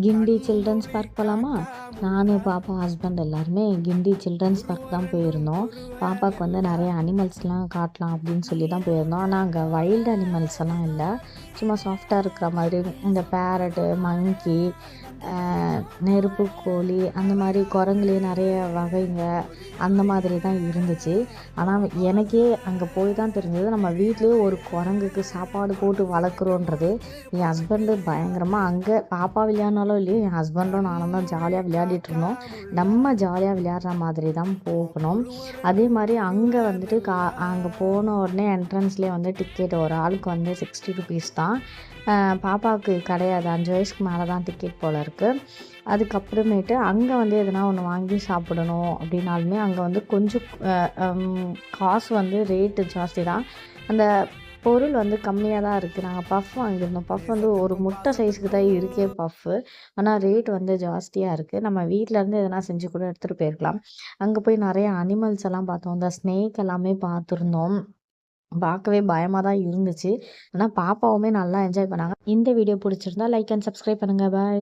கிண்டி children's park போகலாமா? நான், பாப்பா, ஹஸ்பண்ட் எல்லாருமே கிண்டி சில்ட்ரன்ஸ் பார்க் தான் போயிருந்தோம். பாப்பாவுக்கு வந்து நிறைய அனிமல்ஸ்லாம் காட்டலாம் அப்படின்னு சொல்லி தான் போயிருந்தோம். ஆனால் அங்கே வைல்டு அனிமல்ஸ் எல்லாம் இல்லை. சும்மா சாஃப்டாக இருக்கிற மாதிரி இந்த பேரட்டு, மங்கி, நெருப்பு கோழி, அந்த மாதிரி குரங்குலேயே நிறைய வகைங்க அந்த மாதிரி தான் இருந்துச்சு. ஆனால் எனக்கே அங்கே போய் தான் தெரிஞ்சது, நம்ம வீட்லேயே ஒரு குரங்குக்கு சாப்பாடு போட்டு வளர்க்குறோன்றது. என் ஹஸ்பண்டு பயங்கரமாக அங்கே பாப்பா விளையாடினாலும் இல்லையோ, என் ஹஸ்பண்டும் நானும் தான் ஜாலியாக விளையாடிட்டு இருந்தோம். நம்ம ஜாலியாக விளையாடுற மாதிரி தான் போகணும். அதே மாதிரி அங்கே வந்துட்டு அங்கே போன உடனே என்ட்ரன்ஸ்லேயே வந்து டிக்கெட் ஒரு ஆளுக்கு வந்து 60 ருபீஸ் தான். பாப்பாவுக்கு கிடையாது, 5 வயசுக்கு மேலே தான் டிக்கெட் போல் இருக்குது. அதுக்கப்புறமேட்டு அங்கே வந்து எதனா ஒன்று வாங்கி சாப்பிடணும் அப்படின்னாலுமே அங்கே வந்து கொஞ்சம் காசு வந்து ரேட்டு ஜாஸ்தி தான். அந்த பொருள் வந்து கம்மியாக தான் இருக்குது. நாங்கள் பஃப் வாங்கியிருந்தோம். பஃப் வந்து ஒரு முட்டை சைஸுக்கு தான் இருக்கே பஃப்பு. ஆனால் ரேட் வந்து ஜாஸ்தியாக இருக்குது. நம்ம வீட்டிலேருந்து எதனா செஞ்சு கூட எடுத்துகிட்டு போயிருக்கலாம். அங்கே போய் நிறைய அனிமல்ஸ் எல்லாம் பார்த்தோம். இந்த ஸ்னேக் எல்லாமே பார்த்துருந்தோம். பார்க்கவே பயமாக தான் இருந்துச்சு. ஆனால் பாப்பாவுமே நல்லா என்ஜாய் பண்ணாங்க. இந்த வீடியோ பிடிச்சிருந்தா லைக் அண்ட் சப்ஸ்கிரைப் பண்ணுங்கள். பாய்.